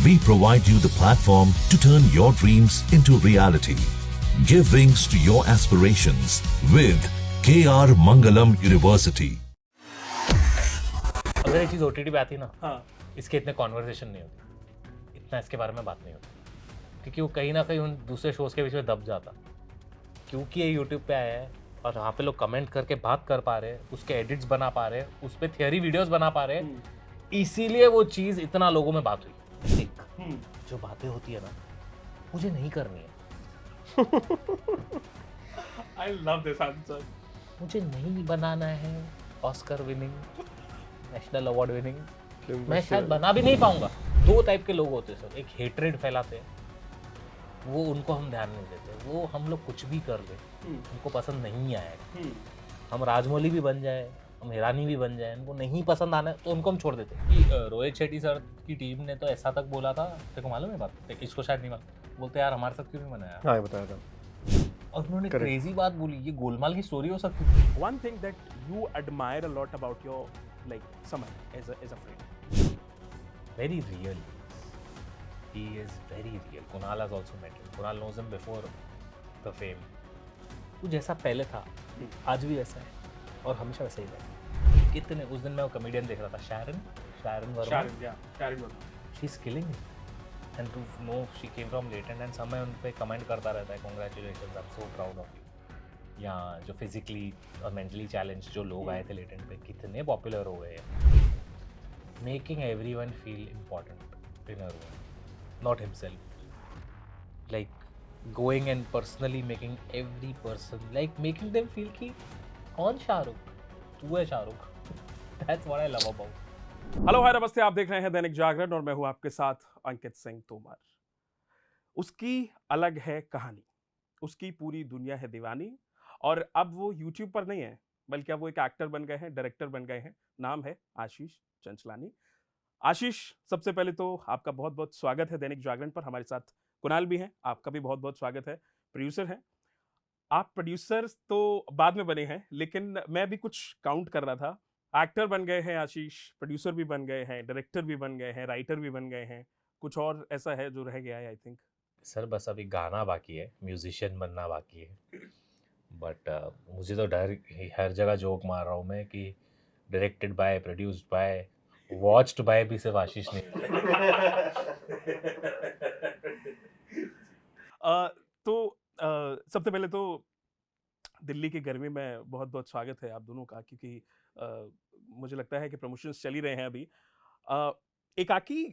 We provide you the platform to turn your dreams into reality. Give wings to your aspirations with KR Mangalam University. अगर ये चीज़ OTT पे आती ना, हाँ इसके इतने कॉन्वर्सेशन नहीं होती, इतना इसके बारे में बात नहीं होती, क्योंकि वो कहीं ना कहीं उन दूसरे शोज़ के बीच में दब जाता, क्योंकि ये यूट्यूब पे आया है और वहाँ पे लोग कमेंट करके बात कर पा रहे हैं, उसके एडिट्स बना पा रहे हैं, उस पर थियरी वीडियोस बना पा रहे हैं, इसीलिए वो चीज़ इतना लोगों में बात हुई। एक जो बातें होती है ना, मुझे नहीं करनी है। I love this answer. मुझे नहीं बनाना है Oscar winning, national award winning, मैं शायद बना भी नहीं पाऊंगा। दो टाइप के लोग होते हैं सर, एक हेट्रेड फैलाते हैं, वो उनको हम ध्यान नहीं देते, वो हम लोग कुछ भी कर ले उनको पसंद नहीं आएगा। हम राजमौली भी बन जाए, हम हिरानी भी बन जाए, उनको नहीं पसंद आना है तो उनको हम छोड़ देते हैं। कि रोहित शेट्टी सर की टीम ने तो ऐसा तक बोला था, तेरे को मालूम है बात, इसको शायद नहीं मालूम, बोलते यार हमारे साथ क्यों नहीं बनाया। हाँ, बताया था। और उन्होंने क्रेजी बात बोली, ये गोलमाल की स्टोरी हो सकती थी। One thing that you admire a lot about your someone as a friend. Very real. He is very real. Kunal has also met him. Kunal knows him before the fame. वो जैसा पहले था, आज भी वैसा है और हमेशा वैसा ही रहेगा। कितने उस दिन मैं वो कमेडियन देख रहा था, Sharan Verma. Sharon Verma. She is killing it. And to know she came from Latent and समय उन पे कमेंट करता रहता है, congratulations, I'm so proud of you. या जो फिजिकली और मेंटली चैलेंज जो लोग आए थे लेटेंट पे, कितने पॉपुलर हो गए हैं। Making everyone feel important in a room, not himself, like going and personally making every person, like making them feel कि कौन शाहरुख, तू है Shahrukh. That's what I love about. Hello hi नमस्ते, आप देख रहे हैं दैनिक जागरण और मैं हूं आपके साथ अंकित सिंह तोमर। उसकी अलग है कहानी, उसकी पूरी दुनिया है दीवानी, और अब वो यूट्यूब पर नहीं है बल्कि अब वो एक एक्टर बन गए हैं, डायरेक्टर बन गए हैं। नाम है आशीष चंचलानी। आशीष, सबसे पहले तो आपका बहुत बहुत स्वागत है दैनिक जागरण पर। हमारे साथ कुणाल भी हैं, आपका भी बहुत बहुत स्वागत है। प्रोड्यूसर हैं आप, प्रोड्यूसर्स तो बाद में बने हैं, लेकिन मैं भी कुछ काउंट कर रहा था। एक्टर बन गए हैं आशीष, प्रोड्यूसर भी बन गए हैं, डायरेक्टर भी बन गए हैं, राइटर भी बन गए हैं, कुछ और ऐसा है जो रह गया है आई थिंक। सर बस अभी गाना बाकी है, म्यूजिशियन बनना बाकी है, बट मुझे तो डर, हर जगह जोक मार रहा हूँ मैं कि directed by, produced by, watched bye भी सिर्फ आशीष नहीं। सबसे पहले तो दिल्ली की गर्मी में बहुत बहुत स्वागत है आप दोनों का, क्योंकि मुझे लगता है कि प्रमोशंस चल ही रहे हैं अभी। एकाकी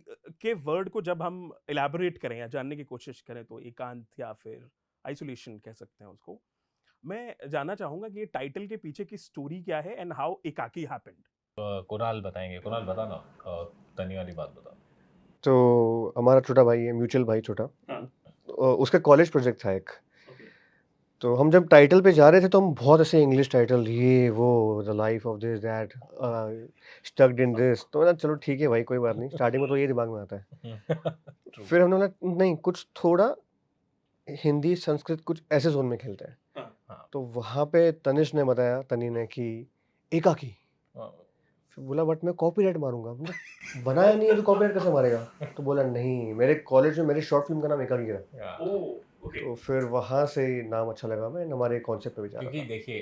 के वर्ड को जब हम इलैबोरेट करें या जानने की कोशिश करें तो एकांत या फिर आइसोलेशन कह सकते हैं उसको। मैं जानना चाहूंगा कि ये टाइटल के पीछे की स्टोरी क्या है एंड हाउ एकाकी हैपेंड। कुणाल बताएंगे, कुणाल बता ना, तनी वाली बात बता। तो हमारा छोटा भाई है, म्यूचुअल भाई छोटा, उसका कॉलेज प्रोजेक्ट था एक। तो हम जब टाइटल पे जा रहे थे तो हम बहुत ऐसे इंग्लिश टाइटल, ये वो, the life of this that, स्टक्ड in this, तो ना चलो ठीक है भाई, कोई बात नहीं। स्टार्टिंग में तो ये दिमाग में आता है। फिर हमने बोला नहीं, कुछ थोड़ा हिंदी संस्कृत कुछ ऐसे जोन में खेलते हैं। तो वहाँ पे तनिष ने बताया, तनी ने, कि एकाकी। फिर बोला बट मैं कॉपीराइट मारूंगा। हमने बनाया नहीं है तो कॉपीराइट कैसे मारेगा? तो बोला नहीं, मेरे कॉलेज में मेरी शॉर्ट फिल्म का नाम एकाकी था। तो फिर वहाँ से नाम अच्छा लगा, मैं हमारे कॉन्सेप्ट पे भी जा रहा क्योंकि था। देखिए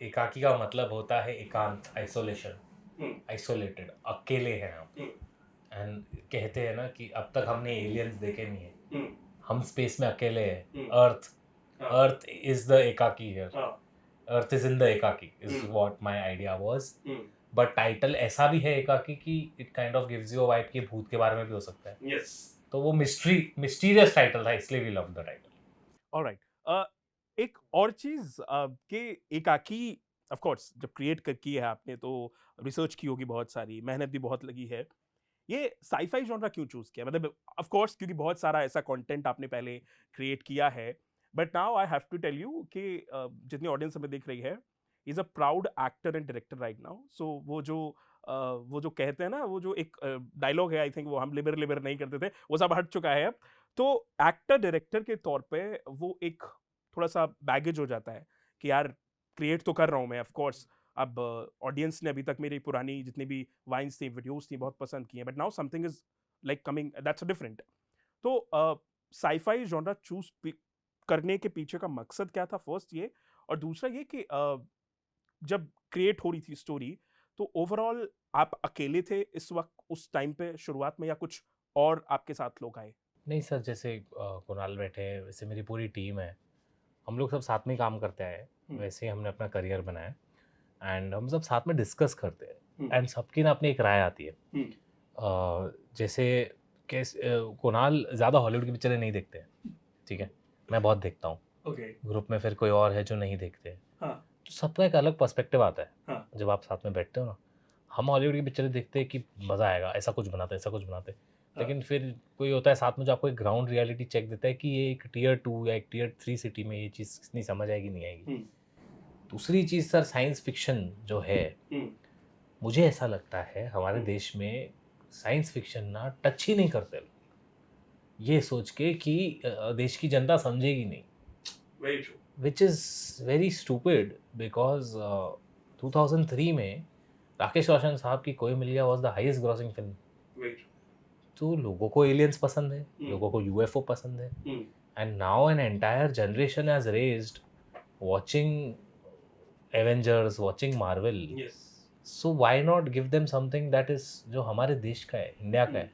एकाकी का मतलब होता है एकांत, आइसोलेशन, आइसोलेटेड, अकेले हैं हम। एंड कहते हैं ना कि अब तक हमने एलियंस देखे नहीं है, हम स्पेस में अकेले हैं। Earth is the Ekaki here, earth is in the Ekaki is what my idea was. But title ऐसा भी है एकाकी कि it kind of gives you a vibe कि भूत के बारे में भी हो सकता है। तो वो मिस्टीरियस टाइटल था, इसलिए we love the title. Alright, एक और चीज कि एकाकी ऑफ कोर्स जब क्रिएट की है आपने तो रिसर्च की होगी, बहुत सारी मेहनत भी बहुत लगी है। ये साईफाई जॉनरा क्यों चूज किया? मतलब ऑफ कोर्स क्योंकि बहुत सारा ऐसा कंटेंट आपने पहले क्रिएट किया है, but now I have to tell you कि जितनी ऑडियंस हमें देख रही है, is a proud actor and director right now. So वो जो कहते हैं ना, वो जो एक डायलॉग है, आई थिंक वो हम लिबर नहीं करते थे, वो सब हट चुका है अब। तो एक्टर डायरेक्टर के तौर पे वो एक थोड़ा सा बैगेज हो जाता है कि यार क्रिएट तो कर रहा हूँ मैं, ऑफ कोर्स अब ऑडियंस ने अभी तक मेरी पुरानी जितनी भी वाइन्स थी, वीडियोस थी, बहुत पसंद की हैं, but now something is like coming that's different. तो साईफाई जॉनरा चूज करने के पीछे का मकसद क्या था, फर्स्ट ये, और दूसरा ये कि जब क्रिएट हो रही थी स्टोरी तो ओवरऑल आप अकेले थे इस वक्त उस टाइम पे शुरुआत में, या कुछ और आपके साथ लोग आए? नहीं सर, जैसे कुणाल बैठे हैं, वैसे मेरी पूरी टीम है, हम लोग सब साथ में ही काम करते आए हैं, वैसे ही हमने अपना करियर बनाया एंड हम सब साथ में डिस्कस करते हैं एंड सबकी ना अपनी एक राय आती है. जैसे कुणाल ज़्यादा हॉलीवुड की पिक्चरें नहीं देखते हैं, ठीक है, मैं बहुत देखता हूँ. ग्रुप में फिर कोई और है जो नहीं देखते, तो सबका एक अलग पर्सपेक्टिव आता है. जब आप साथ में बैठते हो ना, हम हॉलीवुड की पिक्चरें देखते हैं कि मज़ा आएगा, ऐसा कुछ बनाते ऐसा कुछ बनाते, लेकिन फिर कोई होता है साथ में जो आपको एक ग्राउंड रियलिटी चेक देता है कि ये एक टियर 2 या एक टियर 3 सिटी में ये चीज़ नहीं समझ आएगी, नहीं आएगी. दूसरी चीज़ सर, साइंस फिक्शन जो है, मुझे ऐसा लगता है हमारे देश में साइंस फिक्शन ना टच ही नहीं करते लोग, ये सोच के कि देश की जनता समझेगी नहीं. Very true. Which is very stupid because 2003 में राकेश रोशन साहब की कोई मिल गया was the highest grossing film. Very true. तो लोगों को एलियंस पसंद है, लोगों को यूएफओ पसंद है, and now an entire generation has raised watching Avengers, watching Marvel. Yes. So why not give them something that is जो हमारे देश का है, इंडिया का है.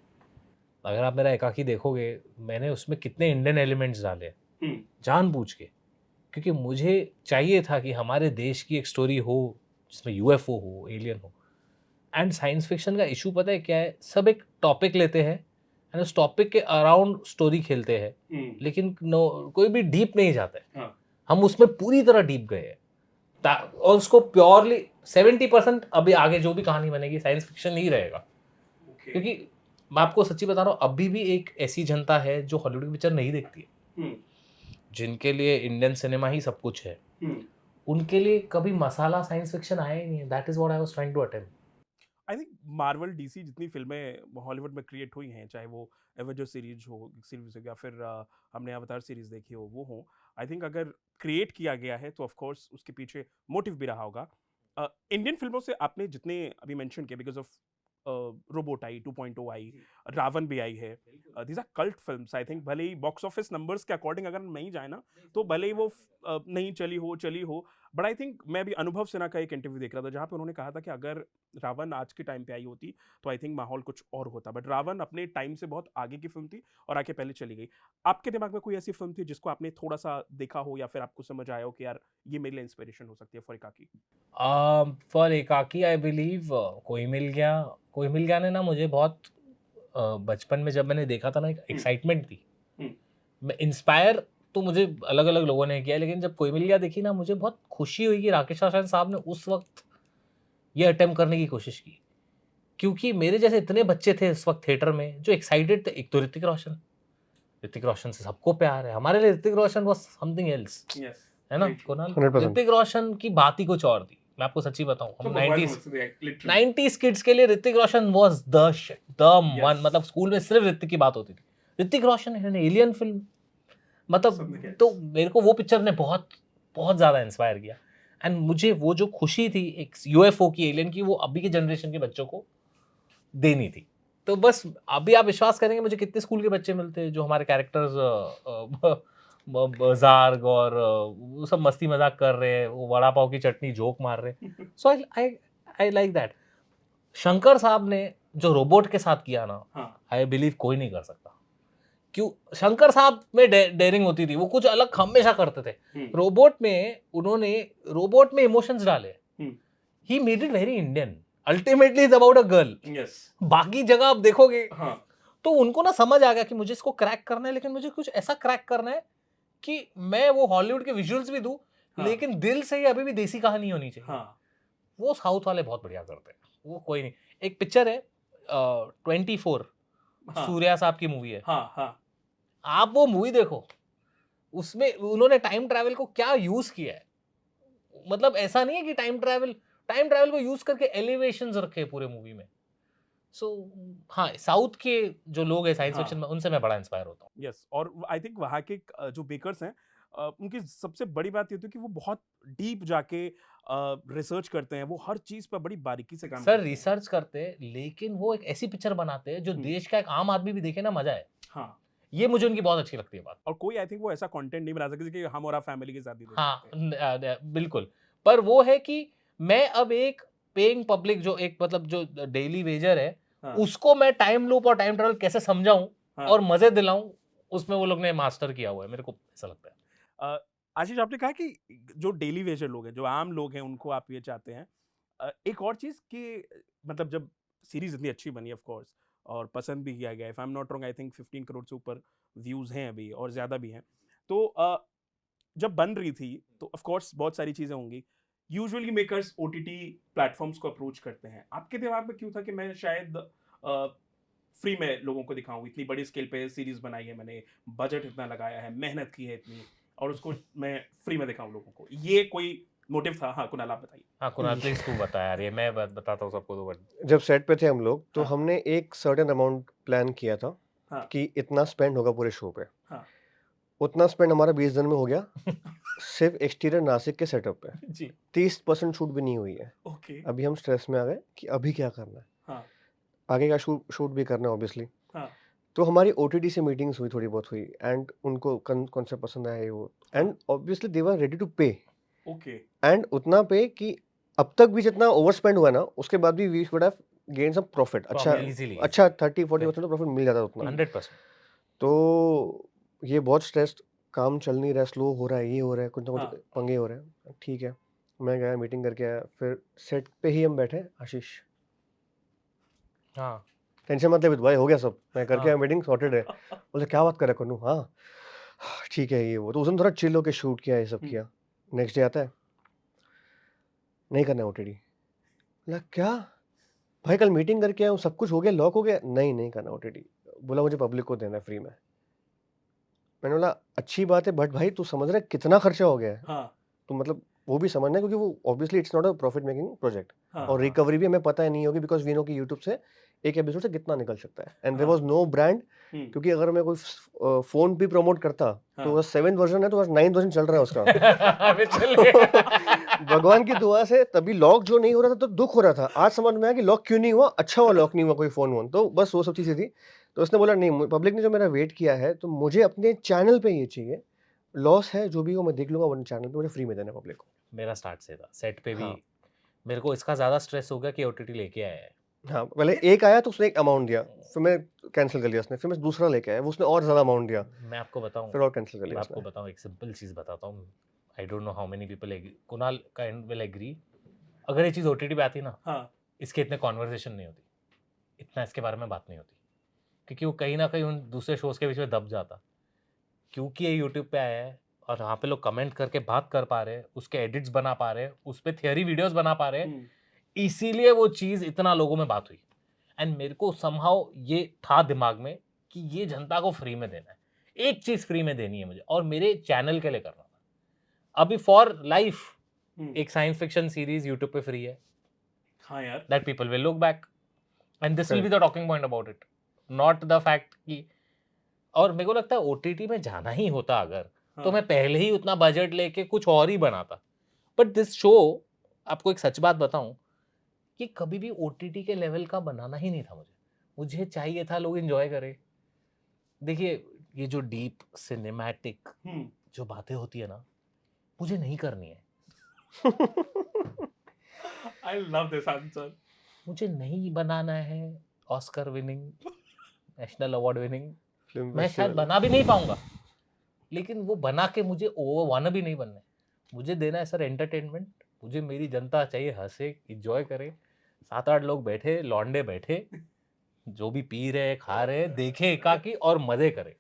अगर आप मेरा एकाकी देखोगे, मैंने उसमें कितने इंडियन एलिमेंट्स डाले जानबूझ के, क्योंकि मुझे चाहिए था कि हमारे देश की एक स्टोरी हो जिसमें यूएफओ हो, एलियन हो. एंड साइंस फिक्शन का इशू पता है क्या है, सब एक टॉपिक लेते हैं एंड उस टॉपिक के अराउंड स्टोरी खेलते हैं, लेकिन कोई भी डीप नहीं जाता है. हम उसमें पूरी तरह डीप गए हैं और उसको प्योरली 70% अभी आगे जो भी कहानी बनेगी साइंस फिक्शन ही रहेगा. क्योंकि मैं आपको सच्ची बता रहा हूँ, अभी भी एक ऐसी जनता है जो हॉलीवुड की पिक्चर नहीं देखती है, जिनके लिए इंडियन सिनेमा ही सब कुछ है. उनके लिए कभी मसाला साइंस फिक्शन आया ही नहीं. That is what I was trying to attempt. I think Marvel DC जितनी फिल्में हॉलीवुड में क्रिएट हुई हैं, चाहे वो एवेंजर सीरीज हो या फिर हमने अवतार सीरीज देखी हो, वो हो, आई थिंक अगर क्रिएट किया गया है तो ऑफ कोर्स उसके पीछे मोटिव भी रहा होगा. इंडियन फिल्मों से आपने जितने अभी मेंशन किए, बिकॉज ऑफ रोबोट आई, 2.0 आई, रावण भी आई है, these are cult films. I think भले ही बॉक्स ऑफिस नंबर्स के अकॉर्डिंग अगर नहीं जाए ना, तो भले ही वो नहीं चली हो, बट आई थिंक मैं भी अनुभव सिन्हा का एक इंटरव्यू देख रहा था जहाँ पे उन्होंने कहा था कि अगर रावण आज के टाइम पे आई होती तो आई थिंक माहौल कुछ और होता. बट रावण अपने टाइम से बहुत आगे की फिल्म थी और आगे पहले चली गई. आपके दिमाग में कोई ऐसी फिल्म थी जिसको आपने थोड़ा सा देखा हो या फिर आपको समझ आया हो कि यार ये मेरे लिए इंस्पिरेशन हो सकती है फॉर एकाकी? फॉर एकाकी आई बिलीव कोई मिल गया ने ना मुझे बहुत बचपन में जब मैंने देखा था ना, एक एक्साइटमेंट थी. मैं इंस्पायर तो मुझे अलग अलग लोगों ने किया, लेकिन जब कोई मिल गया देखी ना, मुझे बहुत खुशी हुई कि राकेश रोशन साहब ने उस वक्त ये अटेम्प्ट करने की कोशिश की. क्योंकि मेरे जैसे इतने बच्चे थे इस वक्त थिएटर में जो एक्साइटेड थे. एक तो ऋतिक रोशन से सबको प्यार है, हमारे लिए Hrithik Roshan was something else, है ना कुणाल? 100%. ऋतिक रोशन की बात ही कुछ और थी. मैं आपको सच्ची बताऊं, हम 90s किड्स के लिए Hrithik Roshan was the one. मतलब स्कूल में सिर्फ ऋतिक की बात होती थी. ऋतिक रोशन है एलियन फिल्म, मतलब तो मेरे को वो पिक्चर ने बहुत बहुत ज़्यादा इंस्पायर किया. एंड मुझे वो जो खुशी थी एक यूएफओ की, एलियन की, वो अभी के जनरेशन के बच्चों को देनी थी. तो बस अभी आप विश्वास करेंगे मुझे कितने स्कूल के बच्चे मिलते हैं जो हमारे कैरेक्टर्स जार्ग और वो सब मस्ती मजाक कर रहे हैं, वो वड़ा पाव की चटनी जोक मार रहे हैं. सो आई लाइक दैट. शंकर साहब ने जो रोबोट के साथ किया ना, आई बिलीव कोई नहीं कर सकता. क्यों? शंकर साहब में डेयरिंग होती थी, वो कुछ अलग हमेशा करते थे. रोबोट में इमोशंस डाले. He made it very Indian. Ultimately is about a girl. बाकी जगह आप देखोगे तो उनको ना समझ आ गया कि मुझे इसको क्रैक करना है, लेकिन मुझे कुछ ऐसा क्रैक करना है कि मैं वो हॉलीवुड के विजुअल्स भी दूं, लेकिन दिल से ही अभी भी देसी कहानी होनी चाहिए. वो साउथ वाले बहुत बढ़िया करते हैं, वो कोई नहीं. एक पिक्चर है 24, सूर्या साहब की मूवी है. आप वो मूवी देखो, उसमें उन्होंने टाइम ट्रैवल को क्या यूज किया है. मतलब ऐसा नहीं है कि टाइम ट्रैवल को यूज करके एलिवेशंस रखे पूरे मूवी में. सो हाँ, साउथ के जो लोग हैं साइंस फिक्शन में, उनसे मैं बड़ा इंस्पायर होता हूँ. यस. और आई थिंक वहाँ के जो बेकर्स हैं उनकी सबसे बड़ी बात ये होती है कि वो बहुत डीप जाके रिसर्च करते हैं, वो हर चीज पर बड़ी बारीकी से काम सर करते हैं। रिसर्च करते हैं लेकिन वो एक ऐसी पिक्चर बनाते हैं जो हम्म। देश का एक आम आदमी भी देखे ना मजा है। हाँ, ये मुझे उनकी बहुत अच्छी लगती है बात। और कोई आई थिंक वो ऐसा कंटेंट नहीं बना सकते कि हम और आप फैमिली के साथ ही देख हाँ सकते हैं। बिल्कुल। पर वो है कि मैं अब एक पेइंग पब्लिक जो एक मतलब जो डेली वेजर है हाँ, उसको मैं टाइम लूप और टाइम ट्रेवल कैसे समझाऊं हाँ। और मजे दिलाऊं, उसमें वो लोग ने मास्टर किया हुआ है, मेरे को ऐसा लगता है। आशीष, आपने कहा कि जो डेली वेजर लोग हैं, जो आम लोग हैं, उनको आप ये चाहते हैं। एक और चीज कि मतलब जब सीरीज इतनी अच्छी बनी ऑफ कोर्स और पसंद भी किया गया, if I am not wrong I think 15 crore से ऊपर व्यूज हैं अभी और ज्यादा भी हैं, तो जब बन रही थी तो ऑफ कोर्स बहुत सारी चीजें होंगी। यूजुअली मेकर्स ओटीटी प्लेटफॉर्म्स को अप्रोच करते हैं। आपके दिमाग में क्यों था कि मैं शायद फ्री में लोगों को दिखाऊं? इतनी बड़ी स्केल पे सीरीज बनाई है मैंने, बजट इतना लगाया है, मेहनत की है इतनी, और उसको मैं फ्री में दिखाऊं लोगों को, ये कोई मोटिव था? हाँ कुणाल, आप बताइए। हाँ कुणाल प्लीज तू बता यार, ये मैं बताता हूँ सबको तो जब सेट पे थे हम लोग तो हाँ। हमने एक सर्टेन अमाउंट प्लान किया था हाँ। कि इतना स्पेंड होगा पूरे शो पे। हाँ। उतना स्पेंड हमारा 20 दिन में हो गया, सिर्फ एक्सटीरियर नासिक के सेटअप पे। जी। 30% शूट भी नहीं हुई है। ओके। अभी हम स्ट्रेस में आ गए कि अभी क्या करना है, हाँ। आगे का शूट भी करना है ऑब्वियसली। हाँ। तो हमारी ओटीटी से मीटिंग्स हुई, थोड़ी बहुत हुई, एंड उनको कॉन्सेप्ट पसंद आया ये वो, and obviously they were ready to pay. Okay. And उतना पे कि अब तक भी जितना ओवर स्पेंड हुआ ना, उसके बाद भी we should have gain some profit. अच्छा इजीली अच्छा 30-40% तो प्रॉफिट मिल जाता उतना। 100%। तो ये बहुत स्ट्रेस्ड, काम चल नहीं रहा है, स्लो हो रहा है, ये हो रहा है, कुछ ना हाँ। कुछ पंगे हो रहे हैं। ठीक है, मैं गया मीटिंग करके आया, फिर सेट पे ही हम बैठे, आशीष हाँ टेंशन मत ले भाई, हो गया सब, मैं करके हाँ। आया, मीटिंग सॉर्टेड है। बोले क्या बात कर रहा करूँ? हाँ ठीक है ये वो। तो उस दिन थोड़ा चिल होके शूट किया, ये सब किया। नेक्स्ट डे आता है, नहीं करना है ओटीटी। बोला क्या भाई, कल मीटिंग करके आया हूँ, सब कुछ हो गया, लॉक हो गया, नहीं करना ओटीटी। बोला मुझे पब्लिक को देना है फ्री में। मैंने बोला अच्छी बात है, बट भाई तू समझ रहा है कितना खर्चा हो गया है? हाँ। तो मतलब वो भी समझना है, क्योंकि वो obviously it's not a profit making project, हाँ। और रिकवरी भी हमें पता है नहीं होगी, बिकॉज वी नो कि यूट्यूब से एक एपिसोड से कितना निकल सकता है। एंड देयर हाँ। वाज नो ब्रांड, क्योंकि अगर मैं कोई फोन भी प्रमोट करता तो वो 7th वर्जन है, तो बस 9th वर्जन चल रहा है उसका। अबे चल गया। भगवान की दुआ से तभी लॉक जो नहीं हो रहा था तो दुख हो रहा था। आज समझ में आया कि लॉक क्यों नहीं हुआ, अच्छा हुआ लॉक नहीं हुआ कोई फोन, तो बस वो सब चीजें थी। तो उसने बोला नहीं, पब्लिक ने जो मेरा वेट किया है, तो मुझे अपने चैनल पे ये चाहिए, लॉस है जो भी हो मैं देख लूंगा, वन चैनल पे मुझे फ्री में देना है पब्लिक को। मेरा स्टार्ट से था सेट पे भी। हाँ। मेरे को इसका ज्यादा स्ट्रेस हो गया कि ओटीटी लेके आया है। हाँ, पहले एक आया तो उसने एक अमाउंट दिया, फिर मैं कैंसिल कर लिया उसने, फिर मैं दूसरा लेके आया, वो उसने और ज्यादा अमाउंट दिया, मैं आपको बताऊं, फिर और कैंसिल कर मैं लिया आपको उसने। बताऊं एक सिंपल चीज बताता हूँ। I don't know how many people agree, Kunal kind will agree. अगर ये चीज ओटीटी पे आती ना, हाँ। इसके इतने कॉन्वर्सेशन नहीं होती, इतना इसके बारे में बात नहीं होती, क्योंकि वो कहीं ना कहीं उन दूसरे शोज के बीच में दब जाता। क्योंकि ये यूट्यूब पे आया है और यहाँ पे लोग कमेंट करके बात कर पा रहे हैं, उसके एडिट्स बना पा रहे हैं, उस पे थियरी वीडियोस बना पा रहे हैं, इसीलिए वो चीज इतना लोगों में बात हुई। एंड मेरे को समहाउ ये था दिमाग में कि ये जनता को फ्री में देना है, एक चीज फ्री में देनी है मुझे, और मेरे चैनल के लिए करना था। अभी फॉर लाइफ एक साइंस फिक्शन सीरीज यूट्यूब पे फ्री है, हाँ यार। That people will look back and this will be the talking point about it, not the fact कि। और मेरे को लगता है ओटीटी में जाना ही होता अगर, तो मैं पहले ही उतना बजट लेके कुछ और ही बनाता। बट दिस शो, आपको एक सच बात बताऊं, कि कभी भी ओटीटी के लेवल का बनाना ही नहीं था मुझे चाहिए था लोग एंजॉय करें। देखिए ये जो डीप सिनेमैटिक जो बातें होती है ना, मुझे नहीं करनी है। I love this answer. मुझे नहीं बनाना है Oscar winning, national award winning, film मैं शायद फेस्टिवल। बना भी नहीं पाऊंगा, लेकिन वो बना के मुझे ओवर वाना भी नहीं बनना है। मुझे देना है सर एंटरटेनमेंट, मुझे मेरी जनता चाहिए हंसे, एंजॉय करे, 7-8 लोग बैठे, लौंडे बैठे, जो भी पी रहे खा रहे, देखे एकाकी और मजे करे।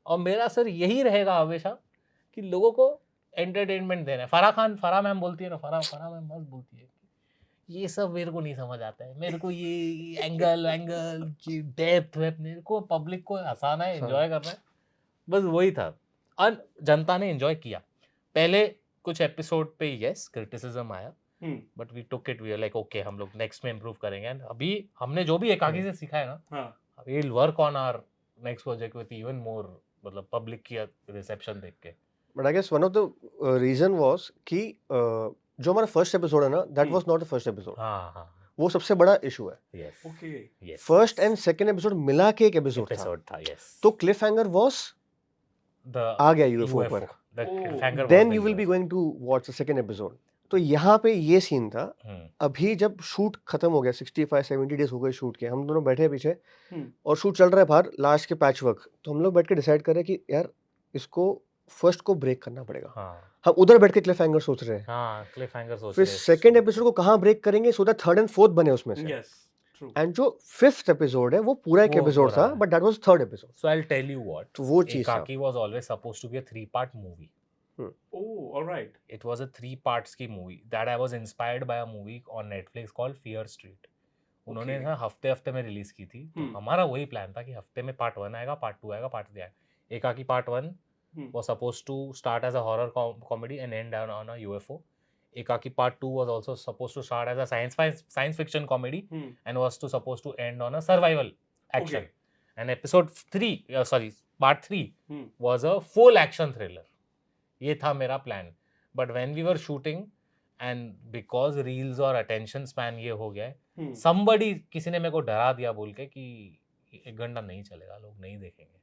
और मेरा सर यही रहेगा हमेशा कि लोगों को एंटरटेनमेंट देना है। फराह मैम बोलती है ना, फराह मैम मस्त बोलती है, ये सब मेरे को नहीं समझ आता है, मेरे को ये एंगल डेप्थ वेप, मेरे को पब्लिक को हंसाना है, एंजॉय करना है, बस वही था। और जनता ने एंजॉय किया। पहले कुछ एपिसोड पे यस क्रिटिसिज्म आया, but we took it, we are like okay, हम लोग नेक्स्ट में इम्प्रूव करेंगे। एंड अभी हमने जो भी एकाकी से सीखा है ना, we will work on our next project with even more, मतलब पब्लिक की रिसेप्शन देख के। But I guess one of the reason was कि जो हमारा फर्स्ट एपिसोड है ना, that was not the first episode. हाँ हाँ वो सबसे बड़ा इशू है. Yes okay. Yes first and second episode मिला के एक एपिसोड था. एपिसोड था यस तो क्लिफ हैंगर वाज द आ गया यूएफओ पर. The Oh. cliffhanger then was you the will be UFO. Going to watch the second episode. तो यहाँ पे ये सीन था. हम्म, अभी जब शूट खत्म हो गया, 65-70 डेज हो गए शूट के, हम दोनों बैठे हैं पीछे हम्म. और शूट चल रहा है बाहर लास्ट के पैच वर्क. तो हम लोग बैठ के डिसाइड कर रहे हैं कि यार इसको फर्स्ट को ब्रेक करना पड़ेगा. हाँ हम उधर बैठ के क्लिफ हैंगर सोच रहे हैं. हाँ cliffhanger सोच फिर रहे हैं. सेकंड एपिसोड को कहाँ ब्रेक करेंगे so that third and fourth बने उसमें से. Yes. True. एंड जो फिफ्थ एपिसोड है वो पूरा एक वो एपिसोड पूरा था, है. But that was third episode. So I'll tell you what. तो वो चीज था. Ekaki was always supposed to be a 3-part movie. Oh, all right. It was a 3 parts की movie that I was inspired by a movie on Netflix called Fear Street. उन्होंने Okay. ना हफ्ते में release की थी. तो हमारा वही प्लान था कि हफ्ते में पार्ट 1 आएगा, पार्ट 2 आएगा, पार्ट 3 आएगा. एकाकी part 1 was supposed to start as a horror comedy and end on a UFO. Ekaki part 2 was also supposed to start as a science fiction comedy and was supposed to end on a survival action. Okay. And episode 3 part 3 was a full action thriller. ये था मेरा plan. But when we were shooting and because reels और attention span ये हो गया है, somebody किसी ने मेरे को डरा दिया बोल के कि 1 घंटा नहीं चलेगा, लोग नहीं देखेंगे.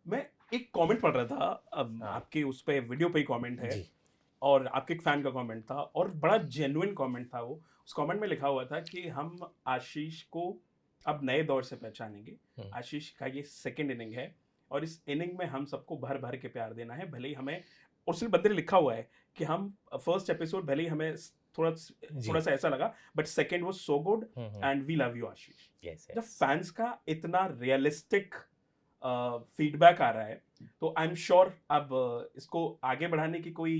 मैं एक कमेंट पढ़ रहा था. अब हाँ. आपके उस पे वीडियो पे ही कमेंट है जी और आपके एक फैन का कमेंट था और बड़ा जेन्युइन कमेंट था वो. उस कमेंट में लिखा हुआ था कि हम आशीष को अब नए दौर से पहचानेंगे. आशीष का ये सेकंड इनिंग है और इस इनिंग में हम सबको भर भर के प्यार देना है. भले ही हमें, और सिर्फ बंदे ने लिखा हुआ है कि हम फर्स्ट एपिसोड भले ही हमें थोड़ा सा ऐसा लगा, but second was so good and we love you Ashish. Yes जब फैंस का इतना रियलिस्टिक फीडबैक आ रहा है तो आई एम श्योर अब इसको आगे बढ़ाने की कोई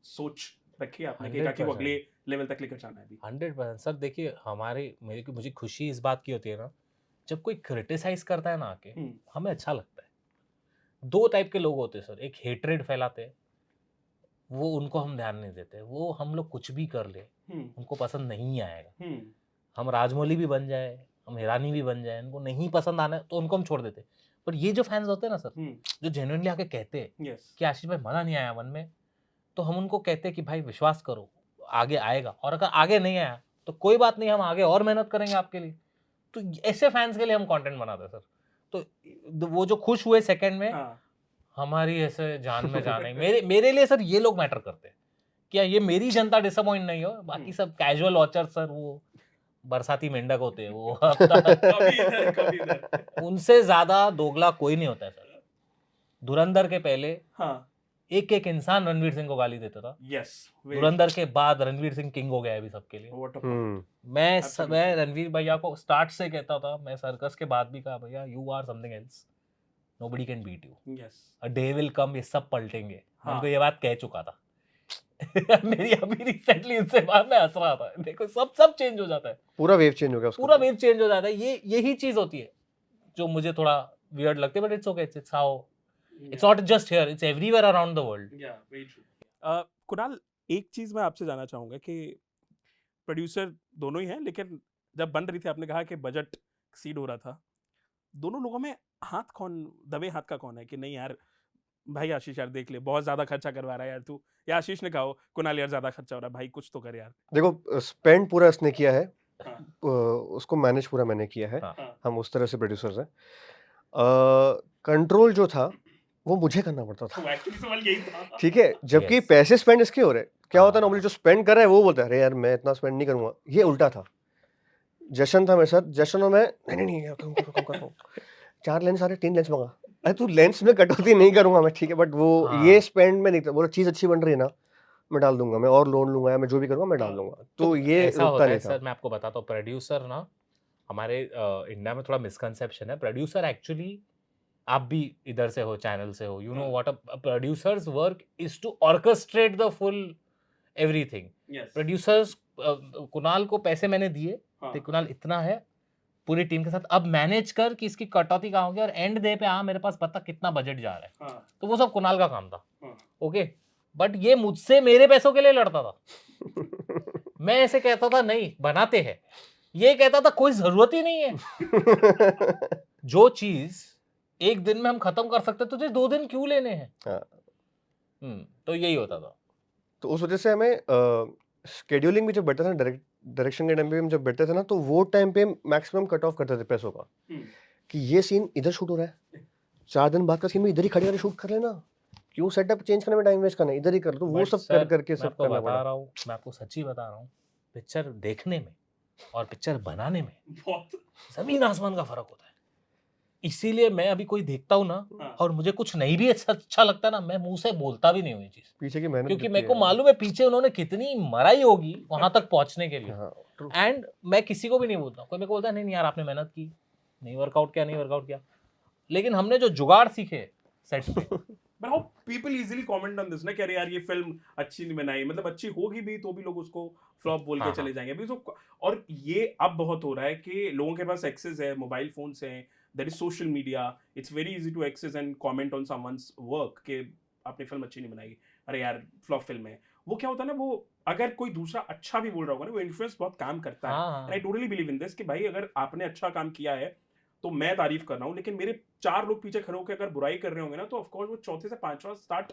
सोच रखी है आपने कि ताकि वो 100%. अगले लेवल तक लेकर जाना है अभी. 100%. सर देखिए, मुझे खुशी इस बात की होती है ना, जब कोई क्रिटिसाइज करता है ना आके, हमें अच्छा लगता है. 2 टाइप के लोग होते हैं सर. एक हेट्रेड फैलाते हैं, वो उनको हम ध्यान नहीं देते. वो हम लोग कुछ भी कर ले उनको पसंद नहीं आएगा. हम राजमौली भी बन जाए, हम ईरानी भी बन जाए, उनको नहीं पसंद आना है तो उनको हम छोड़ देते. पर ये जो फैंस होते हैं ना सर, जो जेन्युइनली आके कहते हैं यस. कि आशीष भाई मज़ा नहीं आया 1 में, तो हम उनको कहते हैं कि भाई विश्वास करो आगे आएगा, और अगर आगे नहीं आया तो कोई बात नहीं, हम आगे और मेहनत करेंगे आपके लिए. तो ऐसे फैंस के लिए हम कंटेंट बनाते हैं सर. तो वो जो खुश हुए सेकंड में, हमारी ऐसे जान में जान है. मेरे लिए सर ये लोग मैटर करते हैं. क्या ये मेरी जनता डिसअपॉइंट नहीं हो, बाकी सब कैजुअल वॉचर सर, वो बरसाती मेंढक होते हैं वो. कभी इधर. उनसे ज्यादा दोगला कोई नहीं होता है सर. धुरंधर के पहले एक इंसान रणवीर सिंह को गाली देता था. यस. धुरंधर के बाद रणवीर सिंह किंग हो गया है अभी सबके लिए. मैं रणवीर भैया को स्टार्ट से कहता था, मैं सर्कस के बाद भी कहा, भैया you are something else, nobody can beat you. Yes. A day will come, ये सब पलटेंगे. हाँ. उनको ये बात कह चुका था. मेरी अभी रिसेंटली इनसे बात में हंस रहा था. देखो सब चेंज हो जाता है, पूरा वेव चेंज हो गया उसका. पूरा वेव चेंज हो जाता है. यही चीज होती है जो मुझे थोड़ा वियर्ड लगती है, but it's okay. It's how, it's not just here, it's everywhere around the world. या वेरी ट्रू. कुणाल, एक चीज मैं आपसे जानना चाहूंगा कि प्रोड्यूसर दोनों ही हैं, लेकिन जब बन रही थी आपने कहा कि बजट एक्सीड हो रहा था. दोनों लोगों में दबे हाथ का कौन है कि नहीं यार भाई आशीष यार देख ले, बहुत ज्यादा खर्चा करवा रहा है यार तू, या आशीष ने कहा कुणाल यार ज्यादा खर्चा हो रहा है भाई, कुछ तो कर यार. देखो, स्पेंड पूरा इसने किया है. हाँ. उसको मैनेज पूरा मैंने किया है. हाँ. हम उस तरह से प्रोड्यूसर्स हैं. कंट्रोल जो था वो मुझे करना पड़ता था. तो एक्चुअली सवाल यही था. ठीक है, जबकि Yes. पैसे स्पेंड इसके हो रहे. क्या होता है, हाँ. नॉर्मली जो स्पेंड कर रहा है वो बोलता है अरे यार मैं इतना स्पेंड नहीं करूंगा. ये उल्टा था. जशन था मेरे साथ. जशन और मैं नहीं यार कम 4 लेंस आ रहे, 3 लेंस मंगा. अरे तू लेंस में कटौती नहीं करूंगा मैं, ठीक है, बट वो हाँ. ये स्पेंड में नहीं था. बोला चीज अच्छी बन रही है ना, मैं डाल दूंगा, मैं और लोन लूंगा, या मैं जो भी करूंगा मैं डाल दूंगा. तो ये ऐसा रुकता होता है नहीं था. सर. मैं आपको बताता हूँ, प्रोड्यूसर ना हमारे इंडिया में थोड़ा मिसकंसेप्शन है. प्रोड्यूसर एक्चुअली, आप भी इधर से हो, चैनल से हो, you know what a producers work is to orchestrate the full everything. Yes. Producers, Kunal को पैसे मैंने दिए, तो कुणाल इतना है, पूरी टीम के साथ अब मैनेज कर कि इसकी कटौती कहाँ होगी, और एंड डे पे मेरे पास पता कितना बजट जा रहा है. तो वो सब कुणाल का काम था. ओके, बट ये मुझसे मेरे पैसों के लिए लड़ता था. मैं ऐसे कहता था नहीं बनाते हैं, ये कहता था कोई जरूरत ही नहीं है. जो चीज 1 दिन में हम खत्म कर सकते तुझे 2 दिन क्यों लेने हैं. हाँ. तो यही होता था। तो उस वजह से हमें शेड्यूलिंग भी जब बैठता था डायरेक्शन के टाइम पे हम जब बैठते थे ना, तो वो टाइम पे मैक्सिमम कट ऑफ करते थे पैसों का कि ये सीन इधर शूट हो रहा है, 4 दिन बाद का सीन भी इधर ही खड़े खड़े शूट कर लेना, क्यों सेटअप चेंज करने में टाइम वेस्ट करना है, इधर ही कर, तो वो बट सब सर करके मैं सब आपको करना बता पड़ा। रहा हूँ, मैं आपको सच्ची बता रहा हूँ, पिक्चर देखने में और पिक्चर बनाने में बहुत जमीन आसमान का फर्क होता है। इसीलिए मैं अभी कोई देखता हूँ ना हाँ। और मुझे कुछ नहीं भी अच्छा लगता ना, मैं मुंह से बोलता भी नहीं हूँ ये चीज, पीछे की मेहनत क्योंकि कितनी मेरे को है। मालूम है पीछे उन्होंने कितनी मराई होगी वहां तक पहुंचने के लिए। हाँ, ट्रू। एंड मैं किसी को भी नहीं बोलता, कोई मेरे को बोलता है नहीं यार आपने मेहनत की, नहीं वर्कआउट किया, लेकिन हमने जो जुगाड़ सीखे सेट पे but how people easily comment on this ना कि अरे यार ये फिल्म अच्छी नहीं बनाई, मतलब अच्छी होगी भी तो भी लोग उसको फ्लॉप बोल के हाँ, चले हाँ। जाएंगे अभी तो। और ये अब बहुत हो रहा है कि लोगों के पास एक्सेस है, मोबाइल फोन्स हैं, there is social media, it's very easy to access and comment on someone's work कि आपने फिल्म अच्छी नहीं बनाई, अरे यार फ्लॉप फिल्म है। वो क्या होता है ना, वो अगर कोई दूसरा अच्छा भी बोल रहा होगा ना, वो इन्फ्लुएंस बहुत काम करता है। हाँ, and I totally believe in this कि भाई अगर आपने अच्छा काम किया है तो मैं तारीफ कर रहा हूँ, लेकिन मेरे 4 लोग पीछे खड़े होकर अगर बुराई कर रहे होंगे ना, तो ऑफ कोर्स वो चौथे से पांचवा स्टार्ट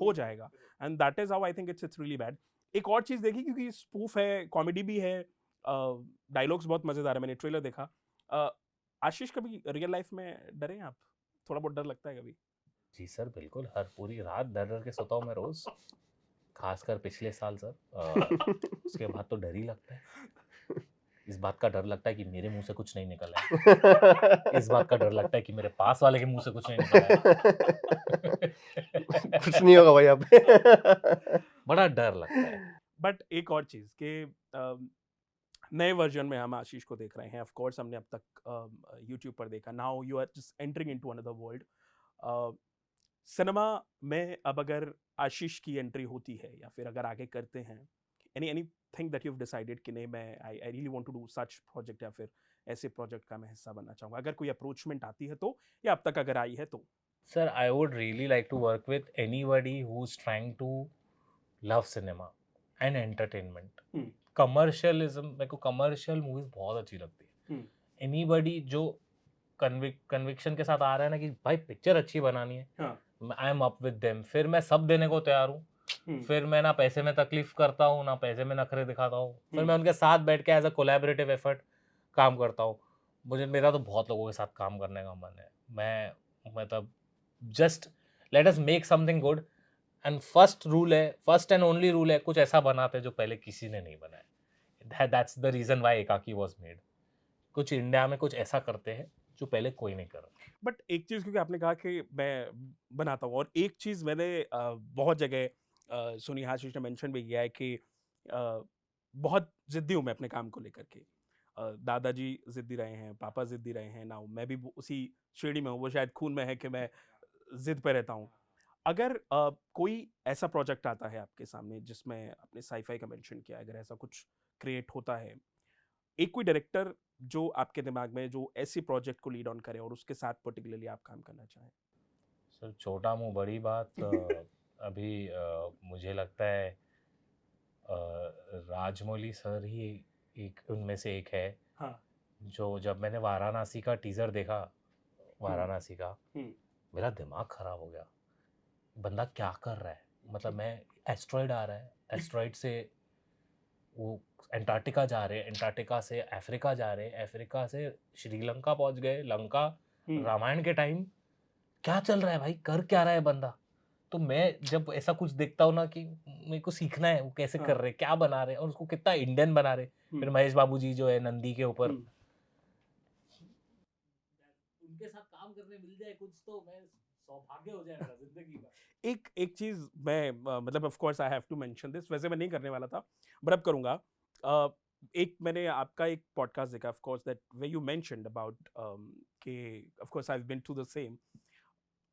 हो जाएगा। And that is how I think it's really bad. एक और चीज देखी, क्योंकि स्पूफ है, कॉमेडी भी है, डायलॉग्स बहुत मजेदार है, मैंने ट्रेलर देखा। आशीष कभी रियल लाइफ में डरे हैं आप? थोड़ा बहुत डर लगता है कभी? जी सर बिल्कुल, हर पूरी रात डर डर के सोता हूँ मैं रोज, खासकर पिछले साल सर। उसके बाद तो डर ही लगता है। इस बात का डर लगता है कि मेरे मुंह से कुछ नहीं निकला है, इस बात का डर लगता है कि मेरे पास वाले के मुंह से कुछ नहीं निकला है। कुछ नहीं होगा भाई आप। बड़ा डर लगता है। बट एक और चीज कि नए वर्जन में हम आशीष को देख रहे हैं। ऑफ कोर्स हमने अब तक यूट्यूब पर देखा, now you are just entering into another world. Cinema में अब अगर आशीष की एंट्री होती है या फिर अगर आगे करते हैं, anything that you have decided कि नहीं मैं I really want to do such project, या फिर ऐसे प्रोजेक्ट का मैं हिस्सा बनना चाहूंगा, अगर कोई अप्रोचमेंट आती है तो, या अब तक अगर आई है तो? Sir, I would really like to work with anybody who's trying to love cinema and entertainment. Commercialism, मेरे को कमर्शियल मूवीज बहुत अच्छी लगती है। एनीबडी जो कन्विक्शन के साथ आ रहा है ना कि भाई पिक्चर अच्छी बनानी है, I am up with them. फिर मैं सब देने को तैयार हूँ। फिर मैं ना पैसे में तकलीफ करता हूँ, ना पैसे में नखरे दिखाता हूँ। फिर मैं उनके साथ बैठ के एज अ कोलैबोरेटिव एफर्ट काम करता हूँ। मेरा तो बहुत लोगों के साथ काम करने का मन है। मैं मतलब just let us make something good, and first and only rule है, कुछ ऐसा बनाते जो पहले किसी ने नहीं बनाया। दैट्स द रीजन व्हाई एकाकी वाज मेड। कुछ इंडिया में कुछ ऐसा करते हैं जो पहले कोई नहीं कर रहा। बट एक चीज, क्योंकि आपने कहा कि मैं बनाता हूँ, और एक चीज मैंने बहुत जगह सुनी, आशीष ने मेंशन भी किया है कि बहुत जिद्दी हूँ मैं अपने काम को लेकर के। दादाजी जिद्दी रहे हैं, पापा जिद्दी रहे हैं, ना मैं भी उसी श्रेणी में हूँ, वो शायद खून में है कि मैं जिद पे रहता हूँ। अगर कोई ऐसा प्रोजेक्ट आता है आपके सामने जिसमें आपने साईफाई का मेंशन किया, अगर ऐसा कुछ क्रिएट होता है, एक कोई डायरेक्टर जो आपके दिमाग में जो ऐसी प्रोजेक्ट को लीड ऑन करे और उसके साथ पर्टिकुलरली आप काम करना चाहें? सर छोटा मुंह बड़ी बात। अभी मुझे लगता है राजमौली सर ही एक उनमें से एक है। हाँ। जो जब मैंने वाराणसी का टीजर देखा, वाराणसी का, मेरा दिमाग खराब हो गया। बंदा क्या कर रहा है? मतलब मैं एस्ट्रॉइड आ रहा है, एस्ट्रॉइड से वो एंटार्क्टिका जा रहे हैं, एंटार्क्टिका से अफ्रीका जा रहे हैं, अफ्रीका से श्रीलंका पहुंच गए, लंका। रामायण के टाइम क्या चल रहा है भाई, कर क्या रहा है बंदा? तो मैं जब ऐसा कुछ देखता हूँ ना कि मेरे को सीखना है वो कैसे कर रहे हैं, क्या बना रहे हैं, और उसको कितना इंडियन बना रहे हैं। फिर महेश बाबू जी जो है नंदी के ऊपर, उनके साथ काम करने मिल जाए कुछ तो मैं सौभाग्य हो जाए मेरा जिंदगी का। एक चीज मैं मतलब of course I have to mention this, वैसे मैं नहीं करने वाला था बट अब करूंगा। एक मैंने आपका एक पॉडकास्ट देखा, of course that way you mentioned about कि of course I have been through the same.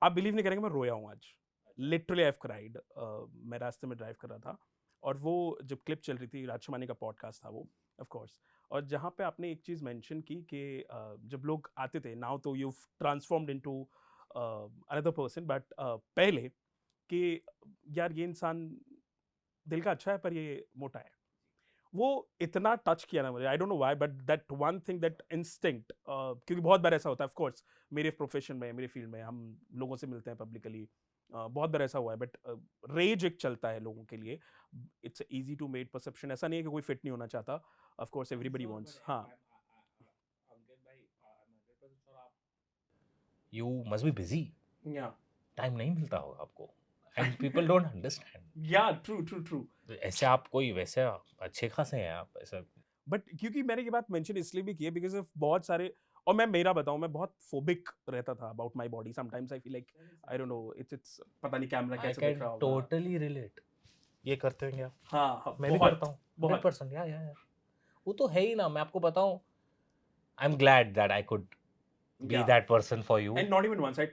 आप बिलीव नहीं करेंगे, मैं रोया हूँ आज, लिटरली आई हैव क्राइड। मैं रास्ते में ड्राइव कर रहा था और वो जब क्लिप चल रही थी, राजशमानी का पॉडकास्ट था वो ऑफ कोर्स, और जहाँ पे आपने एक चीज़ मेंशन की कि जब लोग आते थे, नाउ तो you transformed into another person, but पहले कि यार ये इंसान दिल का अच्छा है पर ये मोटा है, वो इतना टच किया ना मुझे, आई don't know why, but that one thing, that instinct, क्योंकि बहुत बार ऐसा होता है, ऑफ कोर्स मेरे प्रोफेशन में, मेरे फील्ड में हम लोगों से मिलते हैं पब्लिकली, बहुत बार ऐसा हुआ है, बट रेज एक चलता है लोगों के लिए, it's easy to made perception, ऐसा नहीं है कि कोई फिट नहीं होना चाहता, ऑफ कोर्स एवरीबॉडी वांट्स, हाँ You must be busy. या टाइम नहीं मिलता होगा आपको, एंड पीपल डोंट अंडरस्टैंड. या ट्रू ऐसे आप कोई वैसे अच्छे खासे हैं आप ऐसा. बट क्योंकि मैंने ये बात मेंशन इसलिए भी की है बिकॉज ऑफ बहुत सारे, और मैं मेरा बताऊं, मैं बहुत फोबिक रहता था about my body, sometimes I feel like, I don't no, it's पता नहीं कैमरा I कैसे देख can रहा होगा, totally relate. ये करते होंगे आप? हाँ मैं भी बहुत, करता हूँ. बहुत। 100%. या वो तो है ही ना. मैं आपको बताऊं, I am glad that I could be Yeah. that person for you. And not even once, I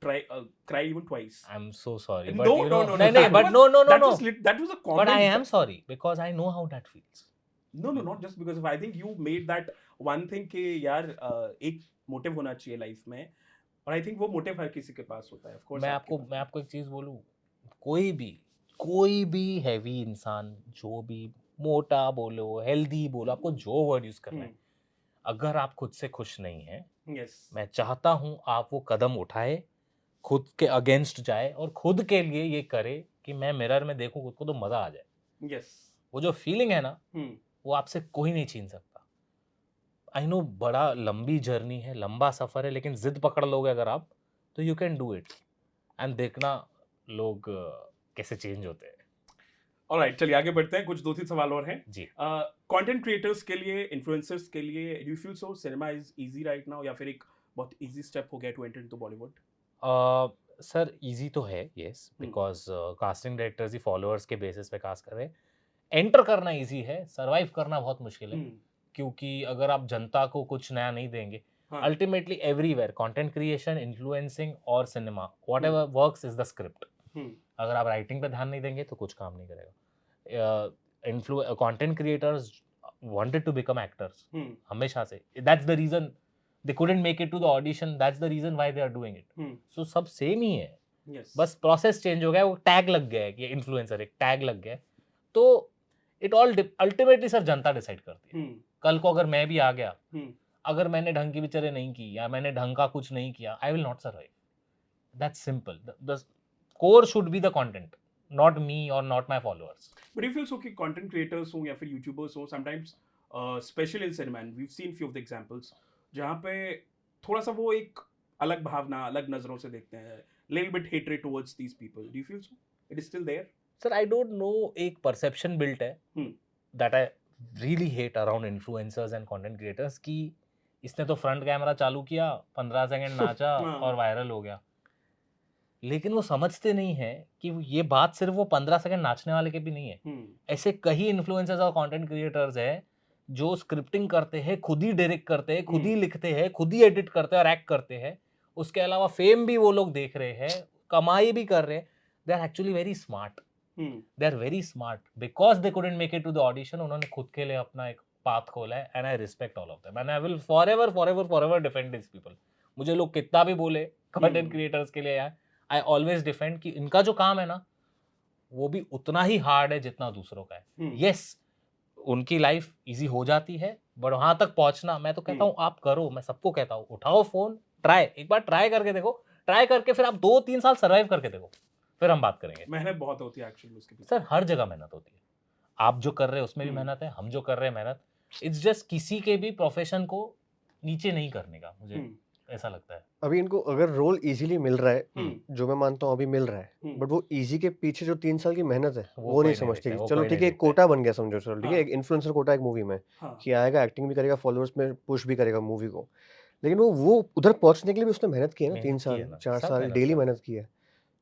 cried even twice. I'm so sorry, No, but you know, no, no, that but was- no, that no. was that was a comment. But I am sorry because I know how that feels. No, not just because of, I think you made that one thing कि यार एक motive होना चाहिए life में, और I think वो motive हर किसी के पास होता है, of course. मैं आपको एक चीज बोलूं, कोई भी हैवी इंसान, जो भी मोटा बोलो, हेल्दी बोलो, आपको जो वर्ड यूज करना है, अगर आप खुद से खुश नहीं हैं, Yes. मैं चाहता हूं आप वो कदम उठाए, खुद के अगेंस्ट जाए और खुद के लिए ये करे कि मैं मिरर में देखूं खुद को तो मजा आ जाए. Yes. वो जो फीलिंग है ना, Hmm. वो आपसे कोई नहीं छीन सकता. आई नो बड़ा लंबी जर्नी है, लंबा सफर है, लेकिन जिद पकड़ लोगे अगर आप, तो you can do it. And देखना लोग कैसे चेंज होते हैं. Alright, चलिए आगे बढ़ते हैं, कुछ 2-3 सवाल और हैं. जी. कंटेंट क्रिएटर्स के लिए, इन्फ्लुएंसर्स के लिए, do you feel so cinema is easy right now, या फिर एक बहुत इजी स्टेप हो गया to enter into Bollywood? Sir easy तो है, यस, बिकॉज कास्टिंग डायरेक्टर्स ही फॉलोअर्स के बेसिस पे कास्ट कर रहे हैं. एंटर करना इजी है, सर्वाइव करना बहुत मुश्किल है, क्योंकि अगर आप जनता को कुछ नया नहीं देंगे, ultimately everywhere content creation, influencing और cinema, whatever works is the script. अगर आप राइटिंग पे ध्यान नहीं देंगे तो कुछ काम नहीं करेगा. Content creators wanted to become actors हमेशा से. That's the reason they couldn't make it to the audition, that's the reason why they are doing it. So सब सेम ही है. Yes. बस प्रोसेस चेंज हो गया, वो टैग लग गया है कि इन्फ्लुएंसर, एक टैग लग गया है. तो it all ultimately sir Janata decide करती है. कल को अगर मैं भी आ गया, अगर मैंने ढंग की पिक्चरें नहीं की या मैंने ढंग का कुछ नहीं किया, I will not survive. That's simple. The core should be the content, not me और not my followers. But you feel so कि content creators हो या फिर YouTubers हो, sometimes especially in cinema, and we've seen few of the examples, जहाँ पे थोड़ा सा वो एक अलग भावना, अलग नजरों से देखते हैं, little bit hatred towards these people. Do you feel so? It is still there? Sir I don't no, एक परसेप्शन बिल्ट है that I really hate around influencers and content creators की इसने तो फ्रंट कैमरा चालू किया, 15 second नाचा और viral हो गया. लेकिन वो समझते नहीं है कि ये बात सिर्फ वो 15 सेकंड नाचने वाले के भी नहीं है. ऐसे कई इन्फ्लुएंसर्स और कंटेंट क्रिएटर्स हैं जो स्क्रिप्टिंग करते हैं, खुद ही डायरेक्ट करते हैं, खुद ही लिखते हैं, खुद ही एडिट करते हैं और एक्ट करते हैं. उसके अलावा फेम भी वो लोग देख रहे हैं, कमाई भी कर रहे हैं. They are actually very smart. They are very smart because they couldn't make it to the audition. उन्होंने खुद के लिए अपना एक पाथ खोला है, and I respect all of them, and I will forever defend this people. मुझे लोग कितना भी बोले कंटेंट क्रिएटर्स के लिए, यार आई ऑलवेज डिफेंड कि इनका जो काम है ना, वो भी उतना ही हार्ड है जितना दूसरों का है. यस, उनकी लाइफ इजी हो जाती है, बट वहां तक पहुंचना, मैं तो कहता हूँ आप करो. मैं सबको कहता हूँ उठाओ फोन, एक बार ट्राई करके देखो. ट्राई करके फिर आप 2-3 साल सर्वाइव करके देखो, फिर हम बात करेंगे. मेहनत बहुत होती है एक्चुअली उसके पीछे. सर हर जगह मेहनत होती है. आप जो कर रहे हैं उसमें भी मेहनत है, हम जो कर रहे हैं मेहनत. इट्स जस्ट किसी के भी प्रोफेशन को नीचे नहीं करने का, मुझे ऐसा लगता है. अभी इनको अगर रोल इजीली मिल रहा है, जो मैं मानता हूँ अभी मिल रहा है, बट वो इजी के पीछे जो 3 साल की मेहनत है वो नहीं समझते. चलो ठीक है, एक कोटा बन गया समझो, चलो ठीक है, एक इन्फ्लुएंसर कोटा एक मूवी में कि आएगा, एक्टिंग भी करेगा, फॉलोअर्स में पुश भी करेगा मूवी को, लेकिन वो उधर पहुंचने के लिए भी उसने मेहनत की है ना, 3 साल 4 साल डेली मेहनत की है.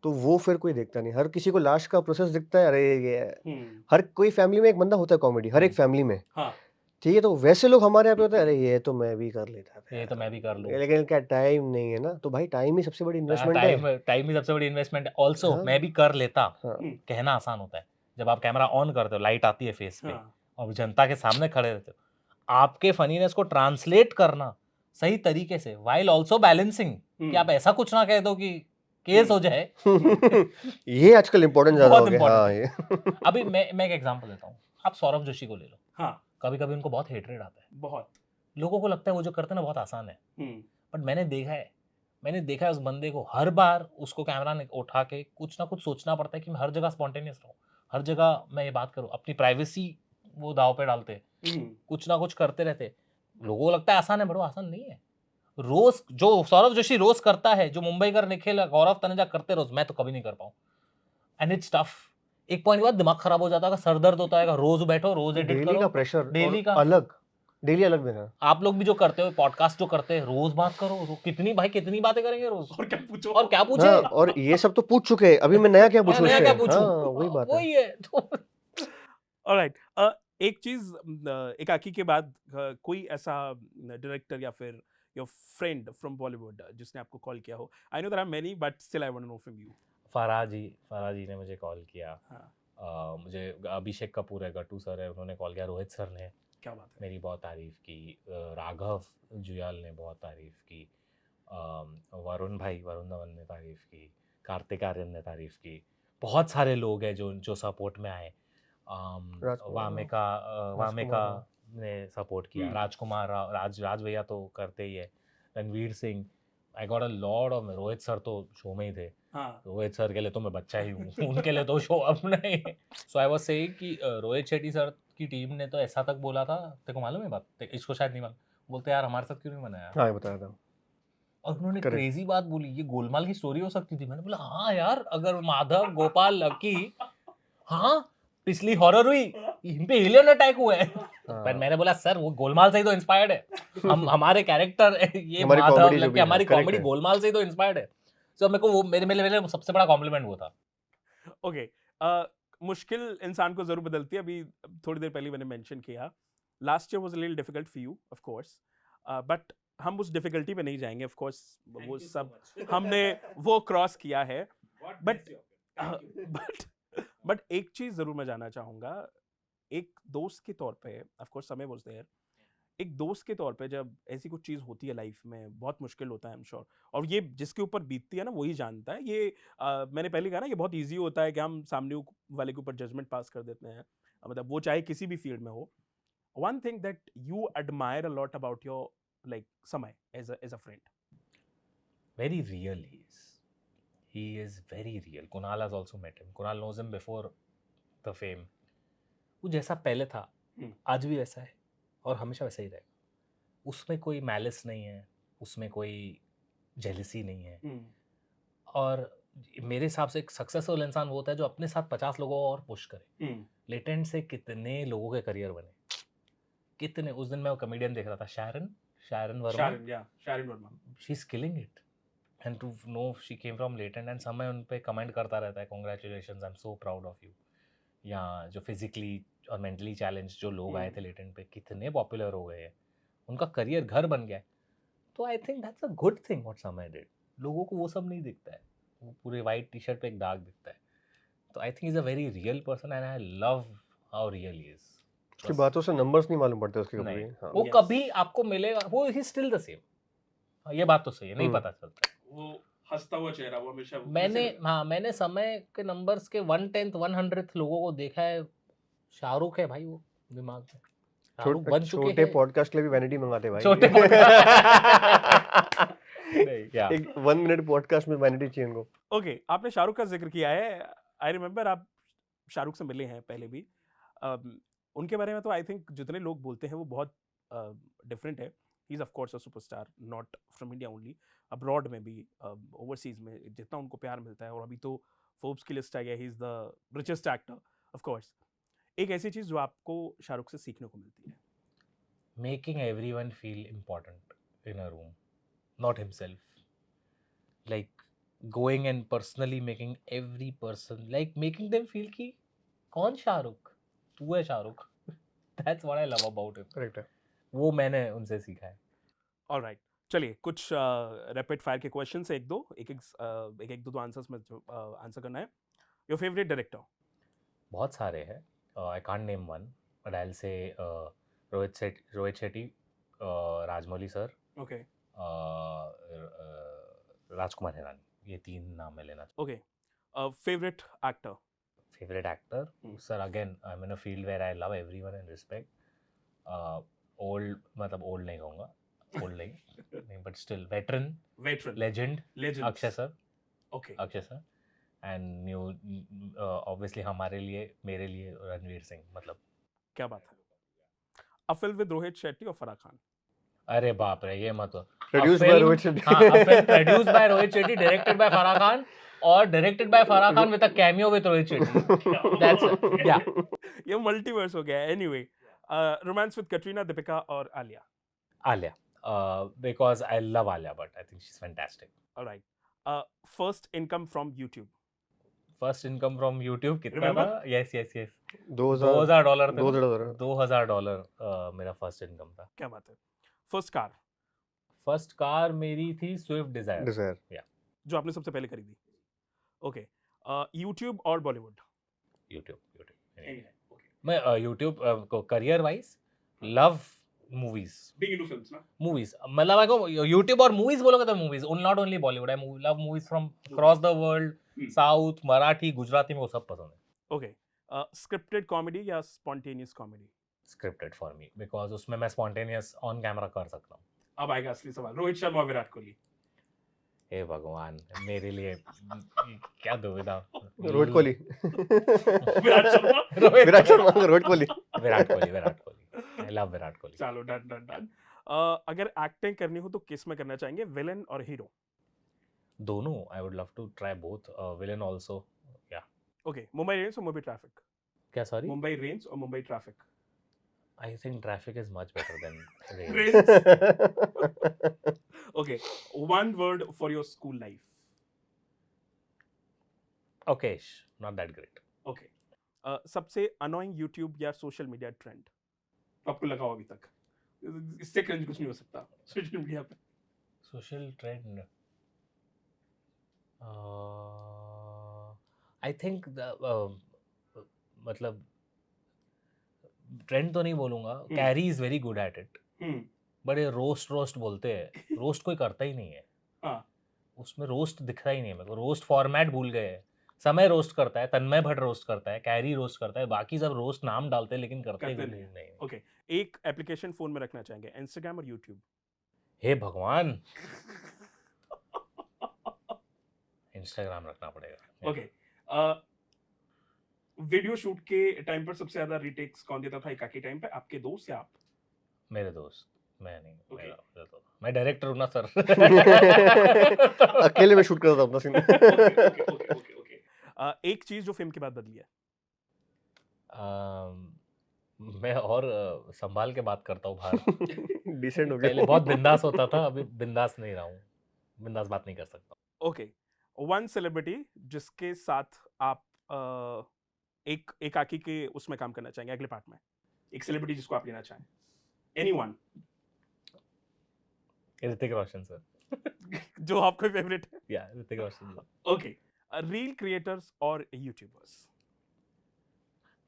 तो वो फिर कोई देखता नहीं. हर किसी को लास्ट का प्रोसेस दिखता है. अरे ये हर कोई फैमिली में एक बंदा होता है कॉमेडी, हर एक फैमिली में, ठीक है. तो वैसे लोग हमारे यहाँ पे होते हैं, अरे ये तो मैं भी कर लेता था, ये तो मैं भी कर लूं, लेकिन क्या टाइम नहीं है ना. तो भाई टाइम ही सबसे बड़ी इन्वेस्टमेंट है. टाइम ही सबसे बड़ी इन्वेस्टमेंट है. ऑल्सो मैं भी कर लेता, कहना आसान होता है. जब आप कैमरा ऑन करते हो, लाइट आती है फेस पे और जनता के सामने खड़े रहते हो, आपके फनीनेस को ट्रांसलेट करना सही तरीके से, व्हाइल ऑल्सो बैलेंसिंग, कि आप ऐसा कुछ ना कह दो कि केस हो जाए. ये आजकल इम्पोर्टेंट ज्यादा हो गया. अभी मैं एक एग्जांपल देता हूँ. आप सौरभ जोशी को ले लो. हाँ कभी कभी उनको बहुत हेटरेट आता है, बहुत लोगों को लगता है वो जो करते हैं ना बहुत आसान है, बट मैंने देखा है उस बंदे को हर बार उसको कैमरा उठा के कुछ ना कुछ सोचना पड़ता है कि मैं हर जगह स्पॉन्टेनियस रहूं, हर जगह मैं ये बात करूं, अपनी प्राइवेसी वो दाव पे डालते, कुछ ना कुछ करते रहते। लोगों को लगता है आसान है, बड़ो आसान नहीं है। रोज जो सौरभ जोशी रोज करता है, जो मुंबईकर निखिल गौरव तनेजा करते रोज, मैं तो कभी नहीं कर पाऊं, एंड इट्स टफ। एक पॉइंट के बाद दिमाग खराब हो जाता है, सर दर्द होता है, रोज बैठो रोज एडिट डेली करो, का प्रेशर डेली और का डेली अलग देना। आप लोग भी जो करते हो पॉडकास्ट जो करते हैं, रोज बात करो, कितनी बातें करेंगे रोज, और क्या पूछो और क्या पूछे। हाँ, और ये सब तो पूछ चुके हैं, अभी मैं नया क्या पूछूं नया इससे? क्या पूछूं, हाँ, वही बात है। वही है तो ऑलराइट एक चीज एकाकी के बाद कोई ऐसा डायरेक्टर या फिर योर फ्रेंड फ्रॉम बॉलीवुड जिसने आपको कॉल किया हो? I know there are many but still I want to know from you. Farah ji ने मुझे कॉल किया, हाँ, मुझे अभिषेक कपूर है, गट्टू सर है, उन्होंने कॉल किया, रोहित सर ने क्या बात है। मेरी बहुत तारीफ की, राघव जुयाल ने बहुत तारीफ की, वरुण धवन ने तारीफ की, कार्तिक आर्यन ने तारीफ की, बहुत सारे लोग हैं जो सपोर्ट में आए, वामिका ने सपोर्ट किया, राजकुमार राज भैया तो करते ही है, Ranveer Singh, I got a lot of, Rohit sir तो शो में ही थे, रोहित सर के लिए तो मैं बच्चा ही हूँ उनके लिए तो शो अब नहीं। सो आई वाज सेइंग कि रोहित शेट्टी सर की टीम ने तो ऐसा तक बोला था, तेरे को मालूम है बात, इसको शायद नहीं मालूम, बोलते यार हमारे साथ क्यों नहीं बनाया। हाँ, ये बताया था। और उन्होंने Correct. क्रेजी बात बोली, ये गोलमाल की स्टोरी हो सकती थी। मैंने बोला हाँ यार, अगर माधव गोपाल लकी, हाँ पिछली हॉरर हुई, इन पे एलियन अटैक हुआ है, पर मैंने बोला सर वो गोलमाल से ही तो इंस्पायर्ड है, हम हमारे कैरेक्टर ये हमारी माधव comedy जो लकी, भी है, हमारी correct कॉमेडी है। गोलमाल से ही तो इंस्पायर्ड है। सो मेरे को वो मेरे सबसे बड़ा कॉम्प्लीमेंट वो था। ओके मुश्किल इंसान को जरूर बदलती है। अभी थोड़ी देर पहले मैंने मेंशन किया last year was a little difficult for you of course, but हम उस डिफिकल्टी पे नहीं जाएंगे ऑफ कोर्स, वो सब हमने वो क्रॉस किया है। बट बट एक चीज जरूर मैं जानना चाहूंगा, एक दोस्त के तौर पे ऑफ कोर्स समय वाज देयर, एक दोस्त के तौर पे जब ऐसी कुछ चीज़ होती है लाइफ में, बहुत मुश्किल होता है आई एम श्योर, और ये जिसके ऊपर बीतती है ना वही जानता है। ये मैंने पहले कहा ना, ये बहुत ईजी होता है कि हम सामने वाले के ऊपर जजमेंट पास कर देते हैं, मतलब वो चाहे किसी भी फील्ड में हो। One thing that you admire a lot about your like Samay as a friend. Very real he is. He is very real. Kunal has also met him. Kunal knows him before the fame. वो जैसा पहले था आज भी वैसा है और हमेशा वैसा ही रहेगा। उसमें कोई मैलिस नहीं है, उसमें कोई जेलसी नहीं है। और मेरे हिसाब से एक सक्सेसफुल इंसान वो होता है जो अपने साथ 50 लोगों को और पुश करे। लेटेंट से कितने लोगों के करियर बने, कितने। उस दिन मैं वो कॉमेडियन देख रहा था, Sharan Verma, she is killing it, and to know she came from latent, and Samay उन पे कमेंट करता रहता है, congratulations, I am so proud of you. या जो फिजिकली और मेंटली चैलेंज जो लोग आए थे लेटेंट पे, कितने पॉपुलर हो गए हैं, उनका करियर घर बन गया है। तो I think that's a good thing what समय डिड। लोगों को वो सब नहीं दिखता है, वो पूरे वाइट टी शर्ट पे एक दाग दिखता है। तो I think is a very real person, and I love how real he is. उसकी बातों से नंबर्स नहीं मालूम पड़ते उसके नहीं, कभी। हाँ। वो कभी आपको मिलेगा, वो ही स्टिल द सेम। ये बात तो सही है, नहीं पता चलता वो हंसता हुआ चेहरा, वो हमेशा मैंने समय के नंबर्स के 1/10 100th लोगों को देखा है। शाहरुख है भाई वो दिमाग में, शाहरुख बन चुके छोटे हैं। पॉडकास्ट के लिए भी वैनिटी मंगाते भाई। छोटे नहीं, क्या एक 1 मिनट पॉडकास्ट में वैनिटी चाहिए उनको। ओके आपने शाहरुख का जिक्र किया है, आई रिमेम्बर आप शाहरुख से मिले हैं पहले भी। उनके बारे में तो आई थिंक जितने लोग बोलते हैं वो बहुत डिफरेंट है। He is of course a superstar, not from India only, abroad में भी, ओवरसीज में जितना उनको प्यार मिलता है। और अभी तो फोर्ब्स की लिस्ट आ गया, he is the richest actor of course. एक ऐसी चीज़ जो आपको शाहरुख से सीखने को मिलती है? Making everyone feel important in a room, not himself. Like going and personally making every person, like making them feel कि कौन शाहरुख, तू है Shahrukh. That's what I love about him. Correct है। वो मैंने उनसे सीखा है। ऑलराइट, चलिए कुछ रैपिड फायर के क्वेश्चन है, एक दो आंसर्स में आंसर करना है। Your favourite director? बहुत सारे हैं, I can't name one, but I will say Rohit Shetty, Rajamouli sir, okay Rajkumar Hirani, ये 3 नाम मैं लेना okay favourite actor? Favourite actor sir, again I am in a field where I love everyone and respect, old मतलब old नहीं कहूँगा, ओल्ड नहीं but still veteran veteran legend legend Akshay sir, okay Akshay sir and new obviously हमारे लिए मेरे लिए रणवीर सिंह, मतलब क्या बात है a film with Rohit Shetty और फराह खान अरे बाप रे ये मत Produced by Rohit Shetty. हाँ a film produced by Rohit Shetty, directed by Farah Khan और directed by Farah Khan with a cameo with Rohit Shetty. That's yeah. ये मल्टीवर्स हो गया anyway romance with Katrina Deepika और Alia Alia. Because I love Alia Bhatt. I think she's fantastic. Alright first income from YouTube First income from YouTube कितना Remember? था? Yes. $2000 $2000 था। $2000 $2000 मेरा first income था। क्या बात है फर्स्ट कार फर्स्ट कार मेरी थी स्विफ्ट डिजायर। Desire. जो आपने सबसे पहले खरीदी ओके यूट्यूब और बॉलीवुड यूट्यूब मैं यूट्यूब को career wise love movies big into films ना मूवीज मतलब मेरे को यूट्यूब और मूवीज बोलोगे तो movies not only Bollywood, I love movies from cross the world, south, Marathi, Gujarati में वो सब पसंद है। ओके स्क्रिप्टेड कॉमेडी या spontaneous comedy scripted for me because उसमें मैं स्पॉन्टेनियस ऑन कैमरा कर सकता हूँ। अब आएगा असली सवाल रोहित शर्मा और विराट कोहली हे भगवान मेरे लिए क्या दुविधा। Rohit Kohli Virat Sharma Virat Sharma Rohit Kohli Virat Kohli I love Virat Kohli. चलो डन डन डन अगर एक्टिंग करनी हो तो किस में करना चाहेंगे विलेन और हीरो दोनों I would love to try both, villain also या। ओके मुंबई रेंज और मुंबई ट्रैफिक क्या सॉरी? मुंबई रेंज और Mumbai traffic I think traffic is much better than rain. Rains okay one word for your school life okayish not that great. Okay सबसे annoying YouTube या social media trend आपको लगा हो अभी तक इससे क्रिंज कुछ नहीं हो सकता सोशल मीडिया पे सोशल ट्रेंड आई थिंक मतलब ट्रेंड तो नहीं बोलूंगा, carry is very good at it, but ये रोस्ट बोलते हैं, रोस्ट कोई करता ही नहीं है। हाँ उसमें रोस्ट दिखता ही नहीं है मेरे को, रोस्ट फॉर्मेट भूल गए हैं। समय रोस्ट करता है, तन्मय भट्ट रोस्ट करता है, कैरी रोस्ट करता है, बाकी सब रोस्ट नाम डालते हैं लेकिन करते करते नहीं। नहीं। ओके एक एप्लीकेशन फोन में रखना चाहेंगे इंस्टाग्राम और यूट्यूब हे भगवान इंस्टाग्राम रखना पड़ेगा। ओके वीडियो शूट के टाइम पर सबसे ज्यादा रीटेक्स कौन देता था एकाकी टाइम पे आपके दोस्त या आप मेरे दोस्त, मैं नहीं। Okay. मेरा तो मैं डायरेक्टर हूँ ना सर। अकेले में शूट करता था अपना सीन ओके एक चीज जो फिल्म के बाद बदली है मैं और संभाल के बात करता हूँ बाहर। डिसेंट हो पहले गया बहुत बिंदास होता था, अभी बिंदास नहीं रहा हूँ, बिंदास बात नहीं कर सकता। ओके वन सेलिब्रिटी जिसके साथ आप एक एकाकी के उसमें काम करना चाहेंगे अगले पार्ट में, एक सेलिब्रिटी जिसको आप लेना चाहें एनीवन ऋतिक रोशन सर। जो आपका फेवरेट है या Hrithik Roshan. Okay reel creators और YouTubers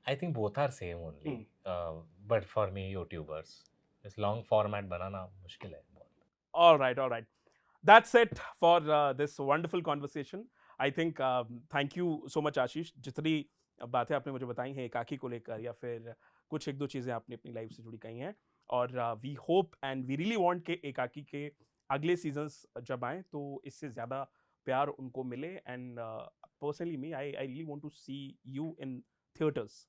I think both are same only, but for me YouTubers इस लॉन्ग फॉर्मेट बनाना मुश्किल है बहुत। all right that's it for this wonderful conversation I think thank you so much आशीष जितनी बातें आपने मुझे बताई हैं एकाकी को लेकर या फिर कुछ एक दो चीज़ें आपने अपनी लाइफ से जुड़ी कही हैं और we hope and we really want के एकाकी के अगले सीजन्स जब आएँ तो इससे ज़्यादा प्यार उनको मिले and personally me I really want to see you in theatres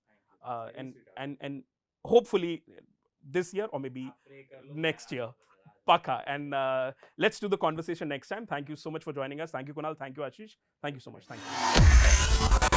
and hopefully this year or maybe next year paka and let's do the conversation next time. Thank you so much for joining us. Thank you Kunal, thank you Ashish, thank you so much. Thank you.